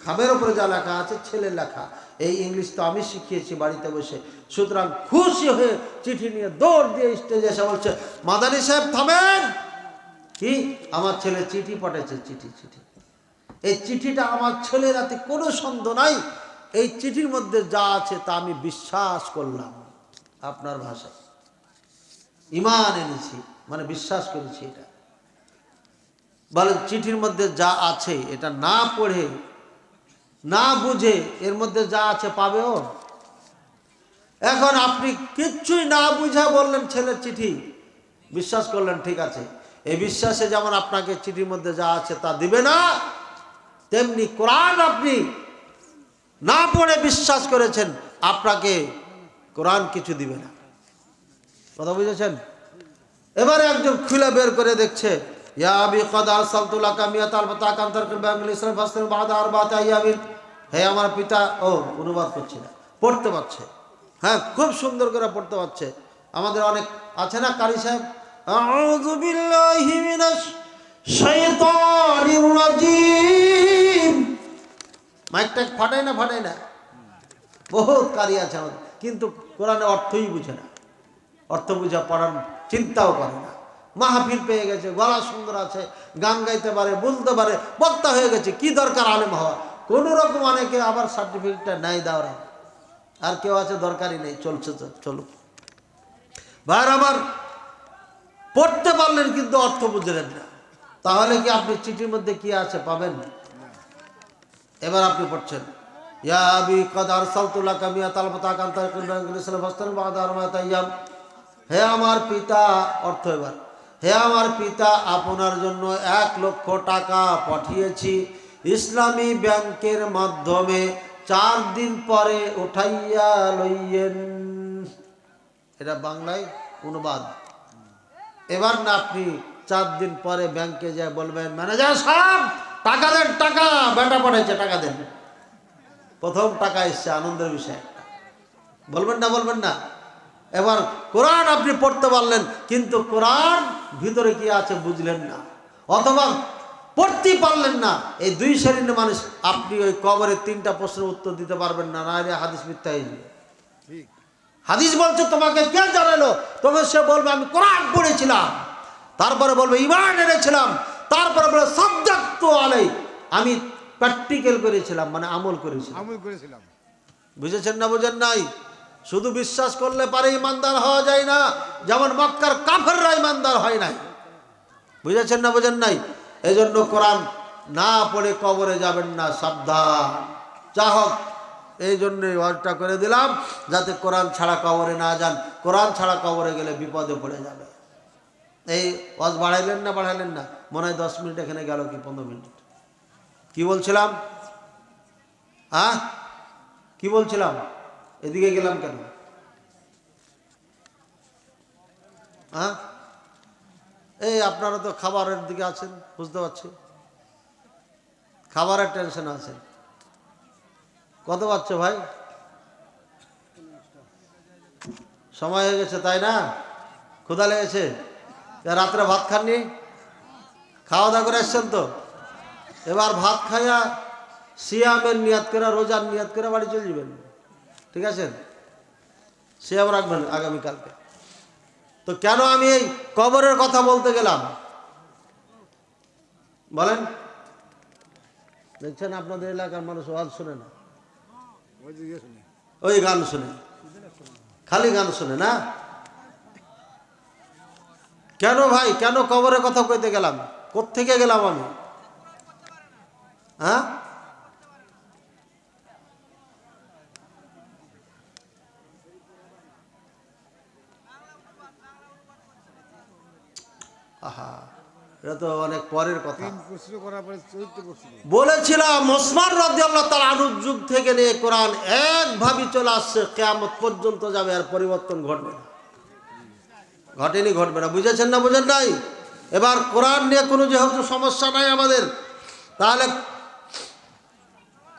খামের উপরে যা লেখা আছে ছেলের লেখা। এই ইংলিশ তো আমি শিখিয়েছি বাড়িতে বসে। সুতরাং খুশি হয়ে চিঠি নিয়ে দৌড় দিয়ে স্টেজে এসে বলছে, মাদানী সাহেব থামেন। কি? আমার ছেলে চিঠি পাঠিয়েছে। চিঠি এই চিঠিটা আমার ছেলের হাতে কোনো সন্দেহ নাই। এই চিঠির মধ্যে যা আছে তা আমি বিশ্বাস করলাম। আপনার ভাষায় ঈমান এনেছি, মানে বিশ্বাস করেছি। এটা বলেন, চিঠির মধ্যে যা আছে এটা না পড়ে না বুঝে এর মধ্যে যা আছে পাবেও। এখন আপনি কিচ্ছুই না বুঝা বললেন ছেলের চিঠি, বিশ্বাস করলেন, ঠিক আছে। এই বিশ্বাসে যেমন আপনাকে চিঠির মধ্যে যা আছে তা দিবে না, তেমনি কোরআন আপনি না পড়ে বিশ্বাস করেছেন, আপনাকে কোরআন কিছু দিবে না। কথা বুঝেছেন? এবারে একজন খুলে বের করে দেখছে, ইয়া আবি কদ আরসালতু লাকা মিয়াতাল ফাতাকান তারকুল বাংলা ইসলাম ফাসতান বাদা আরবাতা আইয়ামিন। হে আমার পিতা, ও অনুবাদ করছে না, পড়তে পারছে। হ্যাঁ, খুব সুন্দর করে পড়তে পারছে। আমাদের অনেক আছে না কারি সাহেব, আউযু বিল্লাহি মিনাশ শাইতানির রাজিম, মাইকটা ফাটায় না। বহুত কারি আছে আমাদের, কিন্তু কোরআনের অর্থই বুঝে না। অর্থ বুঝা পড়ার চিন্তাও করে না। মাহফিল পেয়ে গেছে, গলা সুন্দর আছে, গান গাইতে পারে, বলতে পারে, বক্তা হয়ে গেছে, কি দরকার আলেম হওয়া? কোন রকম অনেকে আবার সার্টিফিকেটটা নাই দেওয়া, আর কেউ আছে দরকারই নেই, চলছে তো চলুক। ভাইয়ের আমার, পড়তে পারলেন কিন্তু অর্থ বুঝলেন না, তাহলে কি আপনি চিঠির মধ্যে কি আছে পাবেন? এবার আপনি পড়ছেন, ইয়া আবি কদ আরসালতু লাকা মিয়াতাল ফাতাকান তারকুল বাংলা ইসলাম ফাসতান বাদা আরবাতা আইয়াম। হে আমার পিতা, অর্থ এবার, হে আমার পিতা, আপনার জন্য 1,00,000 টাকা পাঠিয়েছি ইসলামী ব্যাংকের মাধ্যমে, 4 দিন পরে উঠাইয়া লইয়েন। এটা বাংলায় অনুবাদ। এবার না আপনি 4 দিন পরে ব্যাংকে যায় বলবেন, ম্যানেজার সাহেব টাকা দেন, টাকা বেটা পাঠাইছে, টাকা দেন। প্রথম টাকা এসছে, আনন্দের বিষয় একটা। বলবেন না? এবার কোরআন আপনি পড়তে পারলেন, কিন্তু কোরআন ভিতরে কি আছে বুঝলেন না, অথবা পড়তে পারলেন না। এই 2 শ্রেণীর মানুষ। আপনি ওই কবরে 3টা প্রশ্নের উত্তর দিতে পারবেন না, না হলে হাদিস মিথ্যা হয়ে যাবে। হাদিস বলছে তোমাকে কে জানালো? তবে সে বলবে আমি কোরআন পড়েছিলাম, তারপরে বলবে ঈমান এনেছিলাম, তারপরে বলবে সাদ্দাকতু আলাই, আমি প্র্যাকটিক্যাল করেছিলাম, মানে আমল করেছিলাম। বুঝেছেন না বুঝেন নাই? শুধু বিশ্বাস করলে পারে ইমানদার হওয়া যায় না, যেমন মক্কার কাফেররা ইমানদার হয় নাই। বুঝেছেন না বুঝেন নাই? এই জন্য কোরআন না পড়ে কবরে যাবেন না, সাবধান। যা হোক, এই জন্যই ওয়াজটা করে দিলাম, যাতে কোরআন ছাড়া কবরে না যান। কোরআন ছাড়া কবরে গেলে বিপদে পড়ে যাবে। এই ওয়াজ বাড়াইলেন না? মনে হয় 10 মিনিট এখানে গেল, কি 15 মিনিট। কি বলছিলাম? কি বলছিলাম? এদিকে গেলাম কেন? এই আপনারা তো খাবারের দিকে আছেন, বুঝতে পারছি, খাবারের টেনশন আছে। কত পাচ্ছ ভাই? সময় হয়ে গেছে, তাই না? ক্ষুধা লেগেছে? রাত্রে ভাত খাননি? খাওয়া দাওয়া করে এসছেন তো? এবার ভাত খাইয়া সিয়ামের নিয়াত করে, রোজার নিয়াত করে বাড়ি চলে যাবেন, ঠিক আছে? সিয়াম রাখবেন আগামীকালকে। তো কেন আমি এই কবরের কথা বলতে গেলাম বলেন? দেখছেন আপনাদের এলাকার মানুষ ওয়াজ শুনে না, ওই গান শুনে, খালি গান শুনে না। কেন ভাই, কেন কবরের কথা কইতে গেলাম? কোত্থেকে গেলাম আমি? আহা, এটা তো অনেক পরের কথা। বলেছিলাম ওসমান রাদিয়াল্লাহু তাআলা আনহুর যুগ থেকে নিয়ে কোরআন একভাবে চলে আসছে, কিয়ামত পর্যন্ত যাবে, আর পরিবর্তন ঘটবে না, ঘটবে না। বুঝেছেন না বুঝেন নাই? এবার কোরআন নিয়ে কোনো যেহেতু সমস্যা নাই আমাদের, তাহলে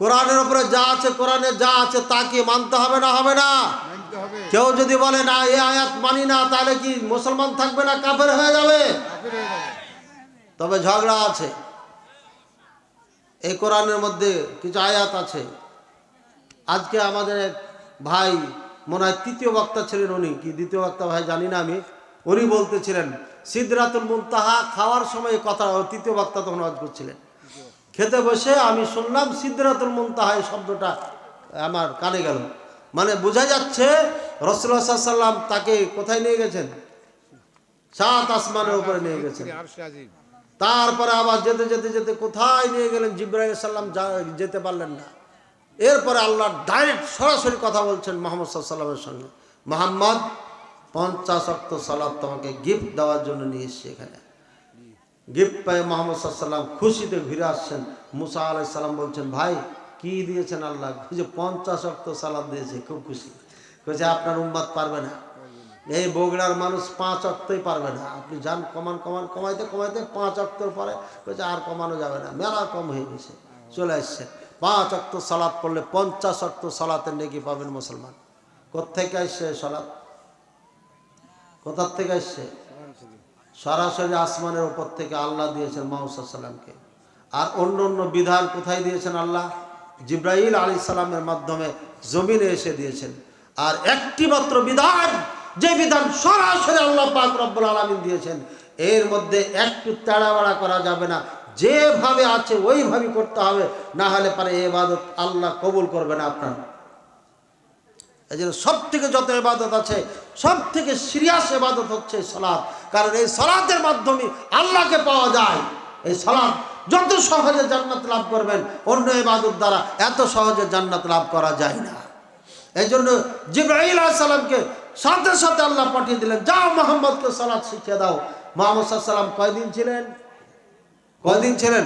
কোরআনের উপরে যা আছে, কোরআনে যা আছে তা কি মানতে হবে না? হবে না? কেউ যদি বলে না এই আয়াত মানি না, তাহলে কি মুসলমান থাকবে না, কাফের হয়ে যাবে? তবে ঝগড়া আছে। এই কোরআনের মধ্যে কিছু আয়াত আছে। আজকে আমাদের এক ভাই, মনে হয় তৃতীয় বক্তা ছিলেন, উনি কি দ্বিতীয় বক্তা ভাই জানি না আমি, উনি বলতেছিলেন সিদরাতুল মুনতাহা খাওয়ার সময় কথা, তৃতীয় বক্তা তখন ওয়াজ করছিলেন, খেতে বসে আমি শুনলাম সিদরাতুল মুনতাহা এই শব্দটা আমার কানে গেল। মানে বোঝা যাচ্ছে রাসূলুল্লাহ সাল্লাল্লাহু আলাইহি ওয়াসাল্লাম তাকে কোথায় নিয়ে গেছেন? 7 আসমানের উপরে নিয়ে গেছেন। তারপরে আবার যেতে যেতে যেতে কোথায় নিয়ে গেলেন? জিবরাইল আলাইহিস সালাম যেতে পারলেন না। এরপরে আল্লাহ ডাইরেক্ট সরাসরি কথা বলছেন মুহাম্মদ সাল্লাল্লাহু আলাইহি ওয়াসাল্লামের সঙ্গে, মুহাম্মদ 50 ওয়াক্ত সালাত তোমাকে গিফট দেওয়ার জন্য নিয়ে এসেছি এখানে। গিফট পেয়ে মুহাম্মদ সাল্লাল্লাহু আলাইহি ওয়াসাল্লাম খুশিতে ঘুরে আসছেন। মুসা আলাইহিস সালাম বলছেন, ভাই কি দিয়েছেন আল্লাহ? যে 50 ওয়াক্ত সালাত দিয়েছে, খুব খুশি। কইছে আপনার উম্মত পারবে না, এই বগুড়ার মানুষ 5 ওয়াক্তই পারবে না, আপনি যান কমাইতে 5 ওয়াক্তর পরে কইছে আর কমানো যাবে না, মেলা কম হয়ে গেছে, চলে আসছে। 5 ওয়াক্ত সালাত পড়লে 50 ওয়াক্ত সালাতের নেকি পাবেন মুসলমান। কোত্থেকে আসছে সালাত? কোথার থেকে আসছে? সরাসরি আসমানের উপর থেকে আল্লাহ দিয়েছেন মুহাম্মদ সাল্লাল্লাহু আলাইহি ওয়াসাল্লামকে। আর অন্য অন্য বিধান কোথায় দিয়েছেন আল্লাহ? জিবরাইল আলাইহিস সালামের মাধ্যমে জমিনে এসে দিয়েছেন। আর একটি মাত্র বিধান, যে বিধান সরাসরি আল্লাহ পাক রব্বুল আলামিন দিয়েছেন, এর মধ্যে একটু তাড়াবাড়া করা যাবে না, যেভাবে আছে ওইভাবেই করতে হবে, না হলে পারে এই ইবাদত আল্লাহ কবুল করবে না আপনার। এই জন্য সব থেকে যত ইবাদত আছে, সব থেকে সিরিয়াস ইবাদত হচ্ছে সালাত। কারণ এই সালাতের মাধ্যমে আল্লাহকে পাওয়া যায়। এই সালাত যত সহজে জান্নাত লাভ করবেন, অন্য ইবাদত দ্বারা এত সহজে জান্নাত লাভ করা যায় না। এই জন্য জিবরাইল আলাইহিস সালামকে সাথে সাথে আল্লাহ পাঠিয়ে দিলেন, যাও মুহাম্মদকে সালাত শিখিয়ে দাও। মুহাম্মদ সাল্লাল্লাহু আলাইহি ওয়াসাল্লাম কয়দিন ছিলেন?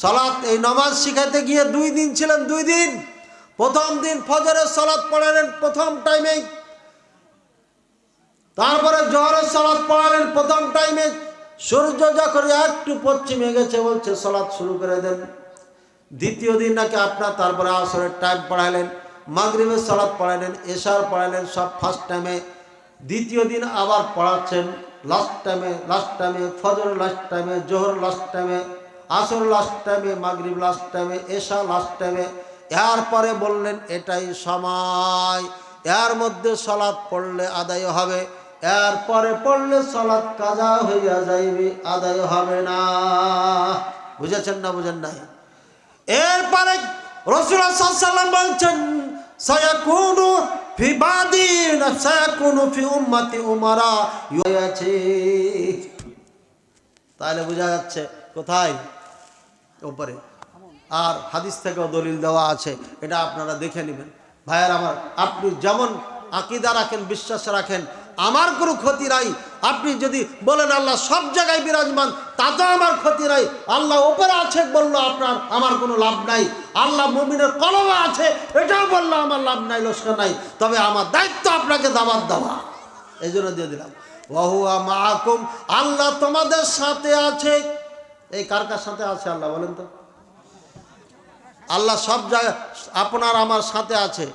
সালাত এই নামাজ শিখাইতে গিয়ে 2 দিন ছিলেন। 2 দিন। প্রথম দিন ফজরের সালাত পড়ালেন প্রথম টাইমে, তারপরে জোহরের সালাত পড়ালেন প্রথম টাইমে। সূর্য যখন একটু পশ্চিমে গেছে বলছে সালাত শুরু করে দেন। দ্বিতীয় দিন নাকি আপনার তারপরে আসরের টাইম পড়ালেন, মাগরিবের সালাত পড়ালেন, এশার পড়ালেন, সব ফার্স্ট টাইমে। দ্বিতীয় দিন আবার পড়াচ্ছেন লাস্ট টাইমে, ফজর লাস্ট টাইমে, জোহর লাস্ট টাইমে, আসর লাস্ট টাইমে, মাগরিব লাস্ট টাইমে, এশা লাস্ট টাইমে। এরপরে বললেন এটাই সময়, এর মধ্যে সালাত পড়লে আদায় হবে, এরপরে পড়লে সালাত কাজা হইয়া যাইবে, আদায় হবে না। বুঝেছেন না? বুঝেন নাই? এরপরে রাসূলুল্লাহ সাল্লাল্লাহু আলাইহি ওয়াসাল্লাম বলছেন, সায়াকুনু ফি বাদি সায়াকুনু ফি উম্মতি উমারা ইয়াছে। তাহলে বোঝা যাচ্ছে কোথায়? উপরে। আর হাদিস থেকেও দলিল দেওয়া আছে, এটা আপনারা দেখে নেবেন। ভাইয়ার আমার, আপনি যেমন আকীদা রাখেন, বিশ্বাস রাখেন, আমার কোনো ক্ষতি নাই। আপনি যদি বলেন আল্লাহ সব জায়গায় বিরাজমান, তাতে আমার ক্ষতি নাই। আল্লাহ উপরে আছে বললো আমার কোনো লাভ নাই। আল্লাহ মুমিনের কলবে আছে এটাও বললো আমার লাভ নাই, লস্কর নাই। তবে আমার দায়িত্ব আপনাকে দাওয়াত দেওয়া, এই জন্য দিয়ে দিলাম। ওয়া হুয়া মাআকুম, আল্লাহ তোমাদের সাথে আছে। এই কার কার সাথে আছে আল্লাহ বলেন তো? আল্লাহ সব জায়গায় আপনার আমার সাথে আছে।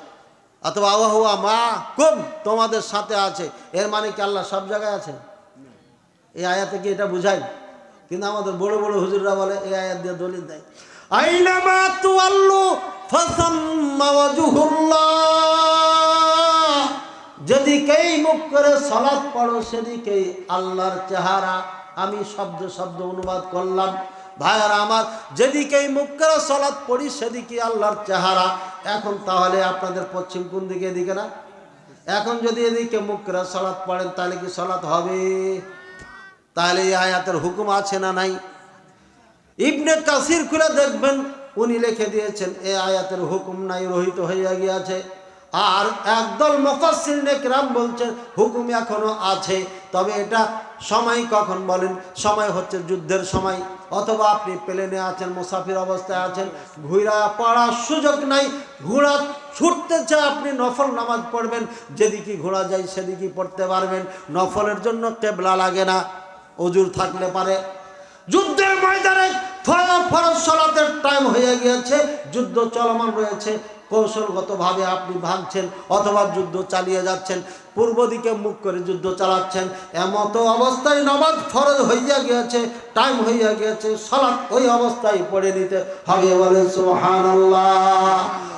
অথবা ওয়া হুয়া মাআকুম, তোমাদের সাথে আছে, এর মানে কি আল্লাহ সব জায়গায় আছে? এই আয়াতে কি এটা বুঝায়? কিন্তু আমাদের বড় বড় হুজুররা বলে এই আয়াত দিয়ে দলিল দেয়, আইনামা তুআল্লু ফাসাম্মা ওয়াজহুল্লাহ, যেদিকেই মুখ করে সালাত পড়ো সেদিকেই আল্লাহর চেহারা। আমি শব্দ অনুবাদ করলাম। ভাইয়ারা আমার, যেদিকেই মুখ করে সালাত পড়ি সেদিকে আল্লাহর চেহারা। এখন তাহলে আপনাদের পশ্চিম কোন দিকে? এদিকে না? এখন যদি এদিকে মুখ করে সালাত পড়েন তাহলে কি সালাত হবে? তাহলে এই আয়াতের হুকুম আছে না নাই? ইবনে কাসির খুলে দেখবেন, উনি লিখে দিয়েছেন এই আয়াতের হুকুম নাই, রহিত হইয়া গিয়েছে। আর একদল মুফাসসিরিনে কিরাম বলছেন হুকুম এখনো আছে। তবে এটা সময় কখন বলেন? সময় হচ্ছে যুদ্ধের সময়, অথবা আপনি প্লেনে আছেন, মুসাফির অবস্থায় আছেন, ঘুরা পড়ার সুযোগ নাই, ঘোড়া ছুটতেছে, আপনি নফল নামাজ পড়বেন, যেদিকে ঘোড়া যায় সেদিকে পড়তে পারবেন। নফলের জন্য কিবলা লাগে না, ওজুর থাকলে পারে। যুদ্ধের ময়দানে ফরজ সালাতের টাইম হয়ে গিয়েছে, যুদ্ধ চলমান রয়েছে, কৌশলগতভাবে আপনি ভাঙছেন অথবা যুদ্ধ চালিয়ে যাচ্ছেন, পূর্ব দিকে মুখ করে যুদ্ধ চালাচ্ছেন, এমতো অবস্থায় নামাজ ফরজ হইয়া গিয়েছে, টাইম হইয়া গিয়েছে, সালাত ওই অবস্থায় পড়ে নিতে হবে। বলে সুবহানাল্লাহ।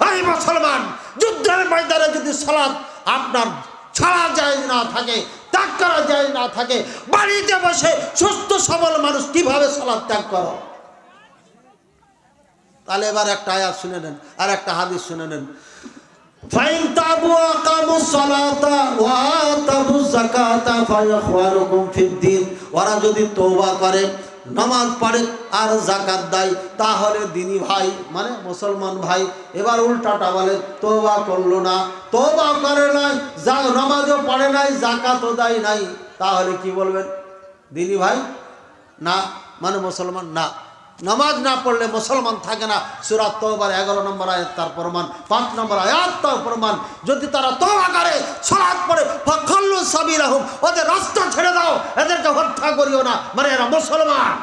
এই মুসলমান, যুদ্ধের ময়দানে যদি সালাত আপনার ছাড়া যায় না থাকে, ত্যাগ করা যায় না থাকে, বাড়িতে বসে সুস্থ সবল মানুষ কিভাবে সালাত ত্যাগ করো? তাহলে এবার একটা আয়াত শুনে নেন আর একটা হাদিস শুনে নেন। ফাইন তাবু আকামুস সালাতা ওয়া আতাবুজ যাকাতা ফায়াখওয়ানুকুম ফিদ্দিন। ওরা যদি তওবা করে, নামাজ পড়ে আর যাকাত দেয়, তাহলে দিনী ভাই মানে মুসলমান ভাই। এবার উল্টাটা বলে, তওবা করলো না, তওবা করে নাই, নামাজও পড়ে নাই, যাকাতও দেয় নাই, তাহলে কি বলবেন? দিনী ভাই না, মানে মুসলমান না। নামাজ না পড়লে মুসলমান থাকে না। সূরা তাওবার 11 নম্বর আয়াত তার প্রমাণ, 5 নম্বর আয়াত তার প্রমাণ। যদি তারা তওবা করে, সালাত পড়ে, ফাখাল্লু সাবিলাহুম, ওদের রাস্তা ছেড়ে দাও, এদেরকে হত্যা করিও না, মানে এরা মুসলমান।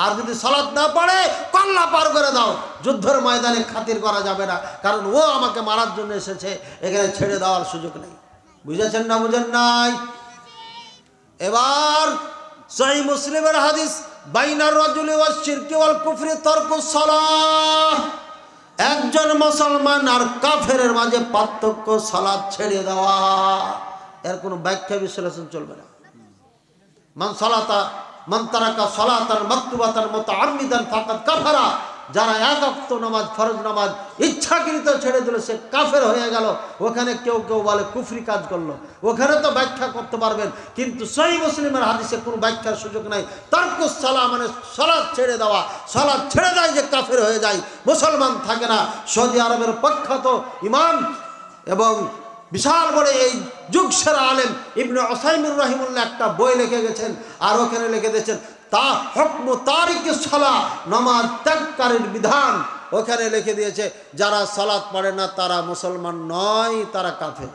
আর যদি সালাত না পড়ে, কল্লা পার করে দাও। যুদ্ধের ময়দানে খাতির করা যাবে না, কারণ ও আমাকে মারার জন্য এসেছে, এখানে ছেড়ে দেওয়ার সুযোগ নেই। বুঝেছেন না বুঝেন নাই? এবার সহিহ মুসলিমের হাদিস, বাইনার রাজুলি ওয়াশ শিরকি ওয়াল কুফরি তারকুস সালাহ। একজন মুসলমান আর কাফেরের মাঝে পার্থক্য সালাত ছেড়ে দেওয়া। এর কোনো ব্যাখ্যা বিশ্লেষণ চলবে না। মান তারাকা সালাতান মাকতুবাতান মুতাআম্মিদান ফাকাদ কাফারা। যারা এক ওয়াক্ত নামাজ, ফরজ নামাজ ইচ্ছাকৃত ছেড়ে দিল, সে কাফের হয়ে গেল। ওখানে কেউ কেউ বলে কুফরি কাজ করলো, ওখানে তো ব্যাখ্যা করতে পারবেন, কিন্তু সহিহ মুসলিমের হাদিসে কোনো ব্যাখ্যার সুযোগ নাই। তারকুস সালাহ মানে সালাত ছেড়ে দেওয়া। সালাত ছেড়ে দেয় যে কাফের হয়ে যায়, মুসলমান থাকে না। সৌদি আরবের প্রখ্যাত ইমাম এবং বিশাল বড় এই যুগ সেরা আলেম ইবনে উসাইমিন রাহিমাহুল্লাহ একটা বই লিখে গেছেন, আর ওখানে লিখে দিয়েছেন তা হুকমু তারিকিস সালাহ, নামাজ ত্যাগকারীর বিধান। ওখানে লিখে দিয়েছে যারা সালাত পড়ে না তারা মুসলমান নয়, তারা কাফের।